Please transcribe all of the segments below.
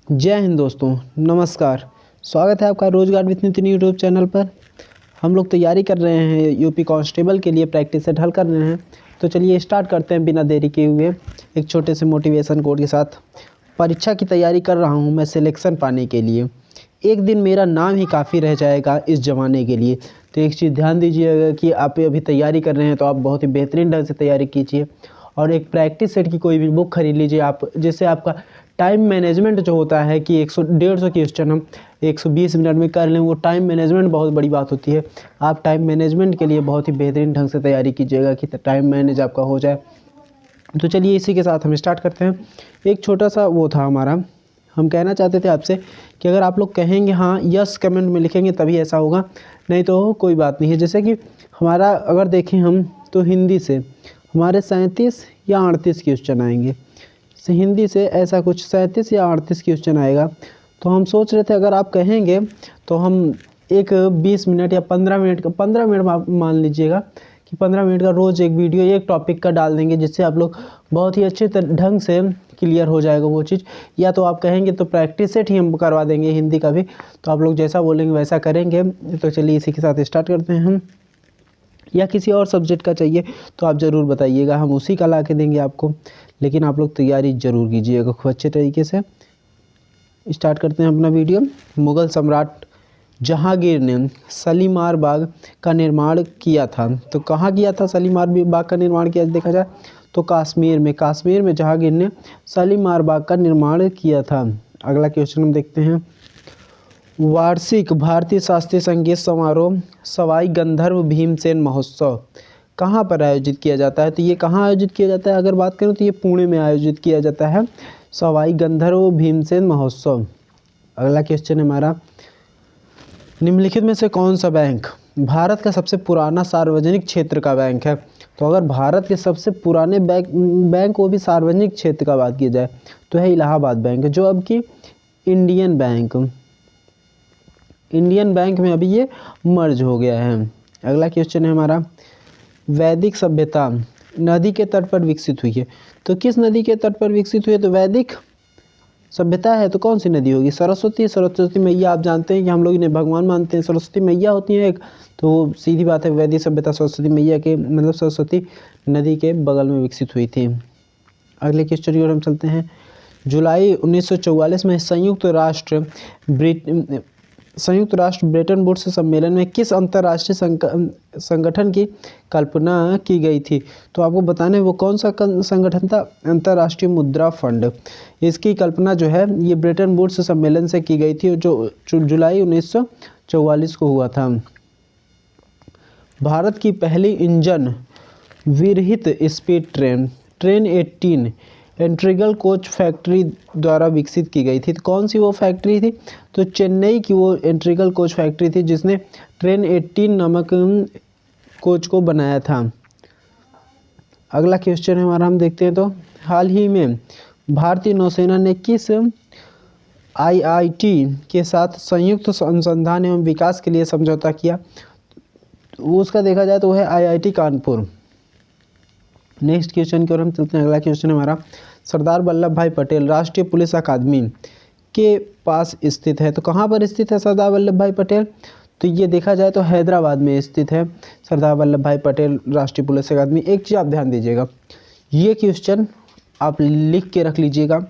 जय हिंद दोस्तों, नमस्कार। स्वागत है आपका रोजगार विथ नितिन यूट्यूब चैनल पर। हम लोग तैयारी कर रहे हैं यूपी कांस्टेबल के लिए, प्रैक्टिस सेट हल कर रहे हैं। तो चलिए स्टार्ट करते हैं बिना देरी किए हुए एक छोटे से मोटिवेशन कोट के साथ। परीक्षा की तैयारी कर रहा हूं मैं सिलेक्शन पाने के लिए, एक दिन मेरा नाम ही काफ़ी रह जाएगा इस ज़माने के लिए। तो एक चीज़ ध्यान दीजिएगा कि आप अभी तैयारी कर रहे हैं तो आप बहुत ही बेहतरीन ढंग से तैयारी कीजिए और एक प्रैक्टिस सेट की कोई भी बुक खरीद लीजिए आप, जिससे आपका टाइम मैनेजमेंट जो होता है कि 100-150 क्वेश्चन हम 120 मिनट में कर लें, वो टाइम मैनेजमेंट बहुत बड़ी बात होती है। आप टाइम मैनेजमेंट के लिए बहुत ही बेहतरीन ढंग से तैयारी कीजिएगा कि टाइम मैनेज आपका हो जाए। तो चलिए इसी के साथ हम स्टार्ट करते हैं। एक छोटा सा वो था हमारा, हम कहना चाहते थे आपसे कि अगर आप लोग कहेंगे हाँ यस कमेंट में लिखेंगे तभी ऐसा होगा, नहीं तो कोई बात नहीं है। जैसे कि हमारा अगर देखें हम तो हिंदी से हमारे 37 या 38 क्वेश्चन आएंगे। हिंदी से ऐसा कुछ 37 या 38 क्वेश्चन आएगा। तो हम सोच रहे थे अगर आप कहेंगे तो हम एक 20 मिनट या 15 मिनट का, 15 मिनट आप मान लीजिएगा कि 15 मिनट का रोज़ एक वीडियो एक टॉपिक का डाल देंगे, जिससे आप लोग बहुत ही अच्छे ढंग से क्लियर हो जाएगा वो चीज़। या तो आप कहेंगे तो प्रैक्टिस सेट ही हम करवा देंगे हिंदी का भी, तो आप लोग जैसा बोलेंगे वैसा करेंगे। तो चलिए इसी के साथ स्टार्ट करते हैं हम। या किसी और सब्जेक्ट का चाहिए तो आप ज़रूर बताइएगा, हम उसी का ला के देंगे आपको, लेकिन आप लोग तैयारी ज़रूर कीजिएगा खूब अच्छे तरीके से। स्टार्ट करते हैं अपना वीडियो। मुग़ल सम्राट जहांगीर ने शालीमार बाग का निर्माण किया था, तो कहाँ किया था शालीमार बाग का निर्माण किया देखा जाए तो कश्मीर में। कश्मीर में जहांगीर ने शालीमार बाग का निर्माण किया था। अगला क्वेश्चन हम देखते हैं। वार्षिक भारतीय शास्त्रीय संगीत समारोह सवाई गंधर्व भीमसेन महोत्सव कहाँ पर आयोजित किया जाता है? तो ये कहाँ आयोजित किया जाता है? अगर बात करूँ तो ये पुणे में आयोजित किया जाता है, सवाई गंधर्व भीमसेन महोत्सव। अगला क्वेश्चन है हमारा, निम्नलिखित में से कौन सा बैंक भारत का सबसे पुराना सार्वजनिक क्षेत्र का बैंक है? तो अगर भारत के सबसे पुराने बैंक वो भी सार्वजनिक क्षेत्र का बात की जाए तो है इलाहाबाद बैंक, जो अब की इंडियन बैंक में अभी ये मर्ज हो गया है। अगला क्वेश्चन है हमारा, वैदिक सभ्यता नदी के तट पर विकसित हुई है, तो किस नदी के तट पर विकसित हुई है? तो वैदिक सभ्यता है तो कौन सी नदी होगी? सरस्वती मैया। आप जानते हैं कि हम लोग इन्हें भगवान मानते हैं, सरस्वती मैया होती हैं एक, तो सीधी बात है वैदिक सभ्यता सरस्वती मैया के मतलब सरस्वती नदी के बगल में विकसित हुई थी। अगले क्वेश्चन की ओर हम चलते हैं। जुलाई 1944 में संयुक्त राष्ट्र ब्रेटन वुड्स सम्मेलन में किस अंतर्राष्ट्रीय संगठन की कल्पना की गई थी? तो आपको बताना है वो कौन सा संगठन था, अंतर्राष्ट्रीय मुद्रा फंड। इसकी कल्पना जो है ये ब्रेटन वुड्स सम्मेलन से की गई थी, जो जुलाई 1944 को हुआ था। भारत की पहली इंजन विरहित speed train 18 integral coach factory द्वारा विकसित की गई थी। तो कौन सी वो फैक्ट्री थी? तो चेन्नई की वो इंटीग्रल कोच फैक्ट्री थी जिसने ट्रेन 18 नामक कोच को बनाया था। अगला क्वेश्चन है हमारा, हम देखते हैं। तो हाल ही में भारतीय नौसेना ने किस आईआईटी के साथ संयुक्त अनुसंधान एवं विकास के लिए समझौता किया? वो उसका देखा जाए तो वो है आईआईटी कानपुर। नेक्स्ट क्वेश्चन की ओर हम चलते हैं। अगला क्वेश्चन हमारा, सरदार वल्लभ भाई पटेल राष्ट्रीय पुलिस अकादमी के पास स्थित है, तो कहाँ पर स्थित है सरदार वल्लभ भाई पटेल? तो ये देखा जाए तो हैदराबाद में स्थित है सरदार वल्लभ भाई पटेल राष्ट्रीय पुलिस अकादमी। एक चीज़ आप ध्यान दीजिएगा, ये क्वेश्चन आप लिख के रख लीजिएगा।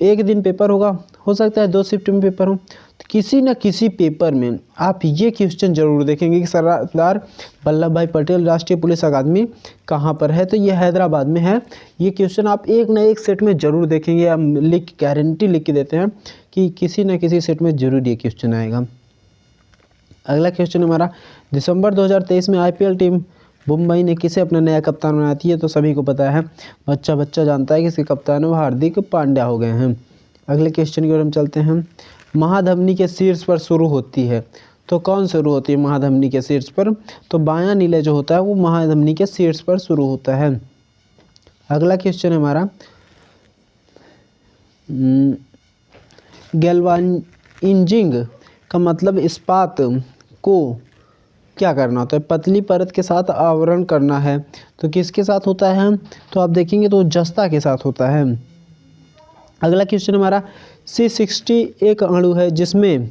एक दिन पेपर होगा, हो सकता है 2 शिफ्ट में पेपर हो, तो किसी न किसी पेपर में आप ये क्वेश्चन जरूर देखेंगे कि सरदार वल्लभ भाई पटेल राष्ट्रीय पुलिस अकादमी कहाँ पर है? तो ये हैदराबाद में है। ये क्वेश्चन आप एक न एक सेट में जरूर देखेंगे, हम गारंटी लिख के देते हैं कि किसी न किसी सेट में जरूर ये क्वेश्चन आएगा। अगला क्वेश्चन हमारा, दिसंबर 2023 में आईपीएल टीम मुंबई ने किसे अपना नया कप्तान बनाती है? तो सभी को पता है, बच्चा जानता है कि इसके कप्तान वो हार्दिक पांड्या हो गए हैं। अगले क्वेश्चन की ओर हम चलते हैं। महाधमनी के शीर्ष पर शुरू होती है, तो कौन शुरू होती है महाधमनी के शीर्ष पर? तो बायां नीले जो होता है वो महाधमनी के शीर्ष पर शुरू होता है। अगला क्वेश्चन है हमारा, गैल्वानिजिंग का मतलब इस्पात को क्या करना होता है? पतली परत के साथ आवरण करना है, तो किसके साथ होता है? तो आप देखेंगे तो जस्ता के साथ होता है। अगला क्वेश्चन हमारा C60 एक अणु है जिसमें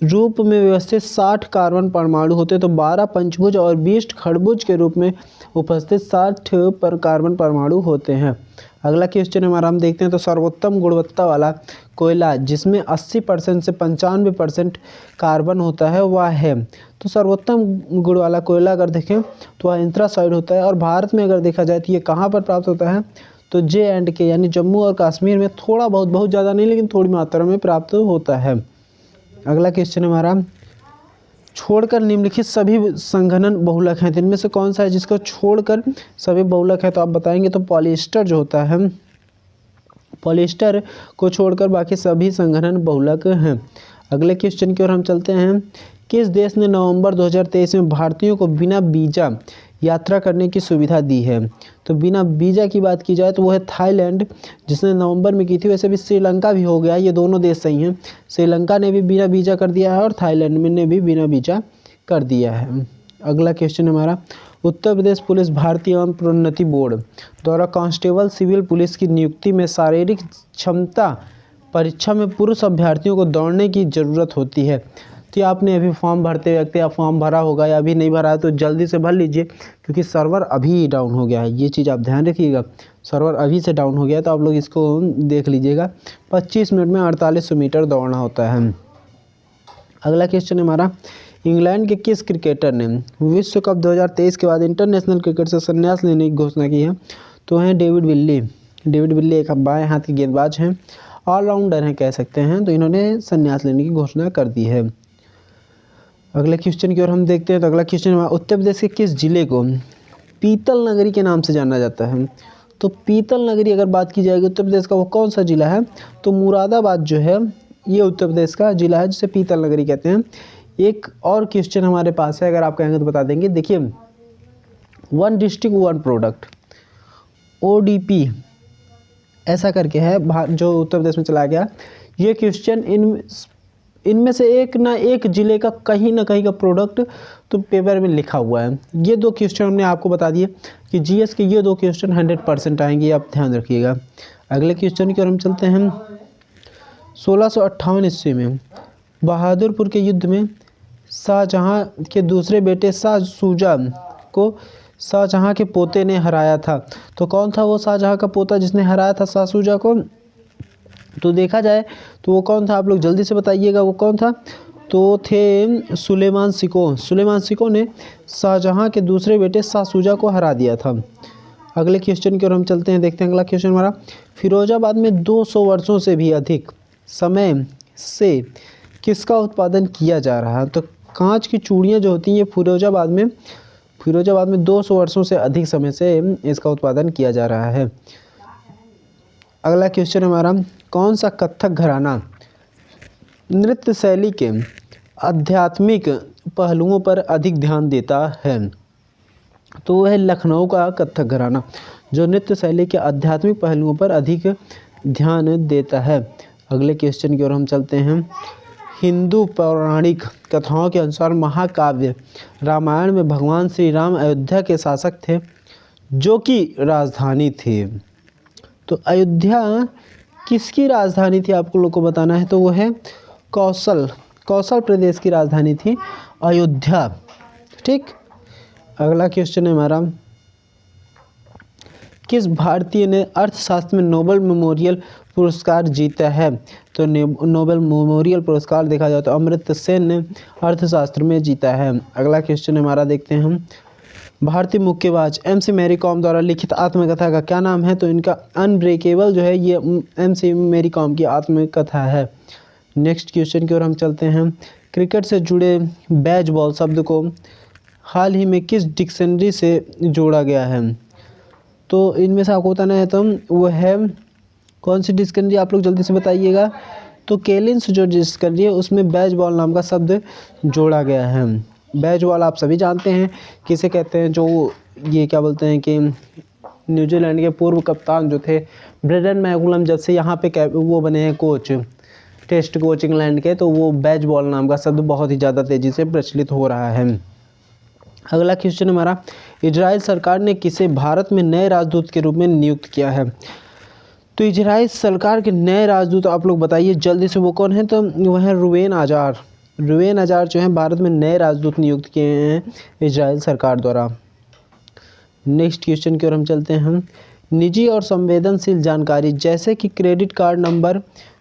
रूप में व्यवस्थित 60 कार्बन परमाणु होते हैं, तो 12 पंचभुज और 20 खड़भुज के रूप में उपस्थित 60 पर कार्बन परमाणु होते हैं। अगला क्वेश्चन हमारा हम देखते हैं, तो सर्वोत्तम गुणवत्ता वाला कोयला जिसमें 80% से 95% कार्बन होता है वह है। तो सर्वोत्तम गुण वाला कोयला अगर देखें तो वह एंथ्रासाइड होता है, और भारत में अगर देखा जाए तो ये कहाँ पर प्राप्त होता है, तो J&K यानी जम्मू और कश्मीर में थोड़ा बहुत, बहुत ज़्यादा नहीं लेकिन थोड़ी मात्रा में प्राप्त होता है। अगला क्वेश्चन हमारा, छोड़कर निम्नलिखित सभी संघनन बहुलक हैं, तो इनमें से कौन सा है जिसको छोड़कर सभी बहुलक है, तो आप बताएंगे। तो पॉलिएस्टर जो होता है, पॉलिएस्टर को छोड़कर बाकी सभी संघनन बहुलक हैं। अगले क्वेश्चन की ओर हम चलते हैं, किस देश ने नवंबर 2023 में भारतीयों को बिना वीज़ा यात्रा करने की सुविधा दी है। तो बिना वीज़ा की बात की जाए तो वो है थाईलैंड, जिसने नवंबर में की थी। वैसे भी श्रीलंका भी हो गया, ये दोनों देश सही हैं। श्रीलंका ने भी बिना वीज़ा कर दिया है और थाईलैंड में ने भी बिना वीज़ा कर दिया है। अगला क्वेश्चन हमारा, उत्तर प्रदेश पुलिस भारतीय एवं प्रोन्नति बोर्ड द्वारा कांस्टेबल सिविल पुलिस की नियुक्ति में शारीरिक क्षमता परीक्षा में पुरुष अभ्यर्थियों को दौड़ने की ज़रूरत होती है। तो आपने अभी फॉर्म भरते वक्त या फॉर्म भरा होगा या अभी नहीं भरा है तो जल्दी से भर लीजिए, क्योंकि सर्वर अभी डाउन हो गया है। ये चीज़ आप ध्यान रखिएगा, सर्वर अभी से डाउन हो गया है, तो आप लोग इसको देख लीजिएगा। 25 मिनट में 4800 मीटर दौड़ना होता है। अगला क्वेश्चन हमारा, इंग्लैंड के किस क्रिकेटर ने विश्व कप 2023 के बाद इंटरनेशनल क्रिकेट से संन्यास लेने की घोषणा की है। तो हैं डेविड विल्ली। डेविड विल्ली एक बाएं हाथ के गेंदबाज हैं, ऑलराउंडर हैं कह सकते हैं, तो इन्होंने संन्यास लेने की घोषणा कर दी है। अगले क्वेश्चन की ओर हम देखते हैं, तो अगला क्वेश्चन हमारा, उत्तर प्रदेश के किस जिले को पीतल नगरी के नाम से जाना जाता है। तो पीतल नगरी अगर बात की जाएगी उत्तर प्रदेश का, वो कौन सा जिला है, तो मुरादाबाद जो है ये उत्तर प्रदेश का जिला है जिसे पीतल नगरी कहते हैं। एक और क्वेश्चन हमारे पास है, अगर आप कहेंगे तो बता देंगे। देखिए, one district one product ODP ऐसा करके है जो उत्तर प्रदेश में चलाया गया। ये क्वेश्चन इनमें से एक ना एक जिले का कहीं ना कहीं का प्रोडक्ट तो पेपर में लिखा हुआ है। ये दो क्वेश्चन हमने आपको बता दिए कि GS के ये दो क्वेश्चन 100% आएंगे, आप ध्यान रखिएगा। अगले क्वेश्चन की ओर हम चलते हैं। 1658 ईस्वी में बहादुरपुर के युद्ध में शाहजहां के दूसरे बेटे शाह शुजा को शाहजहां के पोते ने हराया था। तो कौन था वो शाहजहां का पोता जिसने हराया था शाह शुजा को, तो देखा जाए तो वो कौन था, आप लोग जल्दी से बताइएगा वो कौन था। तो थे सुलेमान सिको। सुलेमान सिको ने शाहजहां के दूसरे बेटे शाह शुजा को हरा दिया था। अगले क्वेश्चन की ओर हम चलते हैं, देखते हैं अगला क्वेश्चन हमारा, फिरोजाबाद में 200 वर्षों से भी अधिक समय से किसका उत्पादन किया जा रहा है। तो कांच की चूड़ियाँ जो होती हैं ये फिरोजाबाद में 200 वर्षों से अधिक समय से इसका उत्पादन किया जा रहा है। अगला क्वेश्चन हमारा, कौन सा कथक घराना नृत्य शैली के आध्यात्मिक पहलुओं पर अधिक ध्यान देता है। तो वह है लखनऊ का कथक घराना, जो नृत्य शैली के आध्यात्मिक पहलुओं पर अधिक ध्यान देता है। अगले क्वेश्चन की ओर हम चलते हैं। हिंदू पौराणिक कथाओं के अनुसार महाकाव्य रामायण में भगवान श्री राम अयोध्या के शासक थे जो कि राजधानी थी। तो अयोध्या किसकी राजधानी थी आपको लोग को बताना है। तो वो है कौशल प्रदेश की राजधानी थी अयोध्या। ठीक। अगला क्वेश्चन है हमारा, किस भारतीय ने अर्थशास्त्र में नोबेल मेमोरियल पुरस्कार जीता है। तो नोबेल मेमोरियल पुरस्कार देखा जाए तो अमर्त्य सेन ने अर्थशास्त्र में जीता है। अगला क्वेश्चन हमारा देखते हैं हम, भारतीय मुक्केबाज MC मैरी कॉम द्वारा लिखित आत्मकथा का क्या नाम है। तो इनका अनब्रेकेबल जो है ये MC मैरी कॉम की आत्मकथा है। नेक्स्ट क्वेश्चन की ओर हम चलते हैं। क्रिकेट से जुड़े बैज बॉल शब्द को हाल ही में किस डिक्शनरी से जोड़ा गया है। तो इनमें से आपको बताना है तो वो है कौन सी डिक्शनरी, आप लोग जल्दी से बताइएगा। तो केलिन्स जो डिक्शनरी है उसमें बैज बॉल नाम का शब्द जोड़ा गया है। बैज बॉल आप सभी जानते हैं किसे कहते हैं, जो ये क्या बोलते हैं कि न्यूजीलैंड के पूर्व कप्तान जो थे ब्रेंडन मैकुलम, जब से यहाँ पे वो बने हैं कोच टेस्ट कोच इंग्लैंड के, तो वो बैज बॉल नाम का शब्द बहुत ही ज़्यादा तेज़ी से प्रचलित हो रहा है। अगला क्वेश्चन हमारा, इजराइल सरकार ने किसे भारत में नए राजदूत के रूप में नियुक्त किया है। तो इजराइल सरकार के नए राजदूत आप लोग बताइए जल्दी से वो कौन है। तो वह है रूवेन आजार। रूवेन आजार जो है भारत में नए राजदूत नियुक्त किए हैं इजराइल सरकार द्वारा। नेक्स्ट क्वेश्चन की ओर हम चलते हैं। हम निजी और संवेदनशील जानकारी जैसे कि क्रेडिट कार्ड नंबर,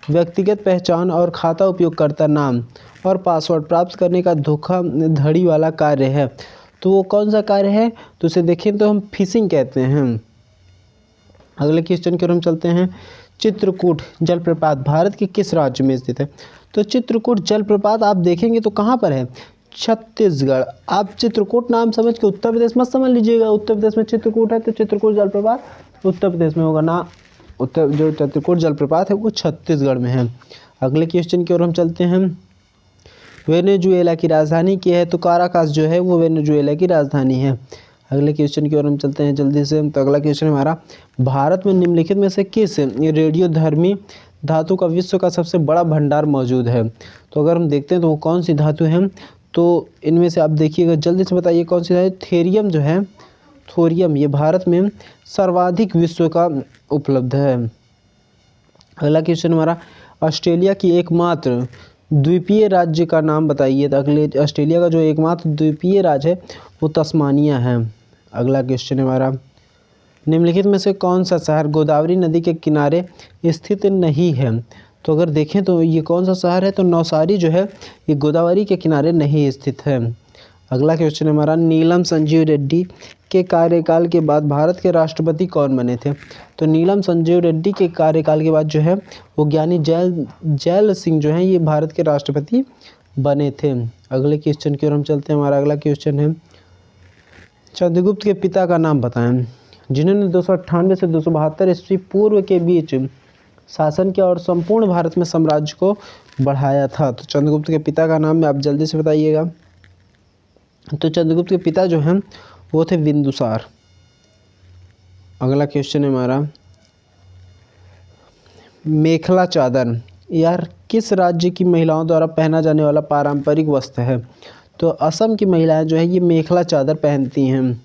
व्यक्तिगत पहचान और खाता उपयोगकर्ता नाम और पासवर्ड प्राप्त करने का धोखाधड़ी वाला कार्य है। तो वो कौन सा कार्य है? तो उसे देखें तो हम फिशिंग कहते हैं। अगले क्वेश्चन की ओर हम चलते हैं। चित्रकूट जलप्रपात भारत के किस राज्य में स्थित है? तो चित्रकूट जलप्रपात आप देखेंगे तो कहाँ पर है? छत्तीसगढ़। आप चित्रकूट नाम समझ के उत्तर प्रदेश मत समझ लीजिएगा। उत्तर प्रदेश में चित्रकूट है तो चित्रकूट जलप्रपात उत्तर प्रदेश में होगा ना। जो चित्रकूट जलप्रपात है वो छत्तीसगढ़ में है। अगले क्वेश्चन की ओर हम चलते हैं। वेनेजुएला की राजधानी क्या है? तो काराकास जो है वो वेनेजुएला की राजधानी है। अगले क्वेश्चन की ओर हम चलते हैं जल्दी से। तो अगला क्वेश्चन हमारा, भारत में निम्नलिखित में से किस रेडियोधर्मी धातु का विश्व का सबसे बड़ा भंडार मौजूद है? तो अगर हम देखते हैं तो वो कौन सी धातु है? तो इनमें से आप देखिएगा जल्दी से बताइए कौन सी है। थेरियम जो है, थोरियम, ये भारत में सर्वाधिक विश्व का उपलब्ध है। अगला क्वेश्चन हमारा, ऑस्ट्रेलिया की एकमात्र द्वीपीय राज्य का नाम बताइए। तो अगले ऑस्ट्रेलिया का जो एकमात्र द्वीपीय राज्य है वो तस्मानिया है। अगला क्वेश्चन हमारा, निम्नलिखित में से कौन सा शहर गोदावरी नदी के किनारे स्थित नहीं है? तो अगर देखें तो ये कौन सा शहर है? तो नौसारी जो है ये गोदावरी के किनारे नहीं स्थित है। अगला क्वेश्चन हमारा, नीलम संजीव रेड्डी के कार्यकाल के बाद भारत के राष्ट्रपति कौन बने थे? तो नीलम संजीव रेड्डी के कार्यकाल के बाद जो है वो ज्ञानी जैल सिंह जो हैं ये भारत के राष्ट्रपति बने थे। अगले क्वेश्चन की ओर हम चलते हैं। हमारा अगला क्वेश्चन है, चंद्रगुप्त के पिता का नाम बताएं जिन्होंने 298 से 272 ईस्वी पूर्व के बीच शासन किया और संपूर्ण भारत में साम्राज्य को बढ़ाया था। तो चंद्रगुप्त के पिता का नाम आप जल्दी से बताइएगा। तो चंद्रगुप्त के पिता जो हैं वो थे बिंदुसार। अगला क्वेश्चन है हमारा, मेखला चादर यार किस राज्य की महिलाओं द्वारा पहना जाने वाला पारंपरिक वस्त्र है? तो असम की महिलाएं जो है ये मेखला चादर पहनती हैं,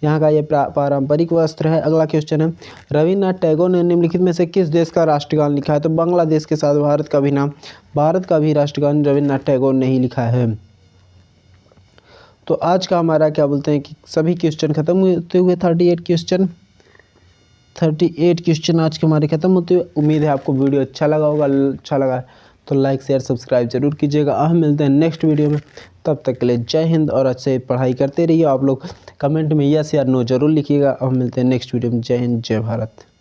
यहाँ का ये पारंपरिक वस्त्र है। अगला क्वेश्चन है, रविन्द्रनाथ टैगोर ने निम्नलिखित में से किस देश का राष्ट्रगान लिखा है? तो बांग्लादेश के साथ भारत का भी नाम, भारत का भी राष्ट्रगान रविन्द्रनाथ टैगोर ने ही लिखा है। तो आज का हमारा क्या बोलते हैं कि सभी क्वेश्चन खत्म होते हुए 38 क्वेश्चन आज के हमारे खत्म होते हुए। उम्मीद है आपको वीडियो अच्छा लगा होगा। अच्छा लगा तो लाइक शेयर सब्सक्राइब जरूर कीजिएगा। हम मिलते हैं नेक्स्ट वीडियो में, तब तक के लिए जय हिंद और अच्छे पढ़ाई करते रहिए। आप लोग कमेंट में यस या नो जरूर लिखिएगा। हम मिलते हैं नेक्स्ट वीडियो में। जय हिंद, जय भारत।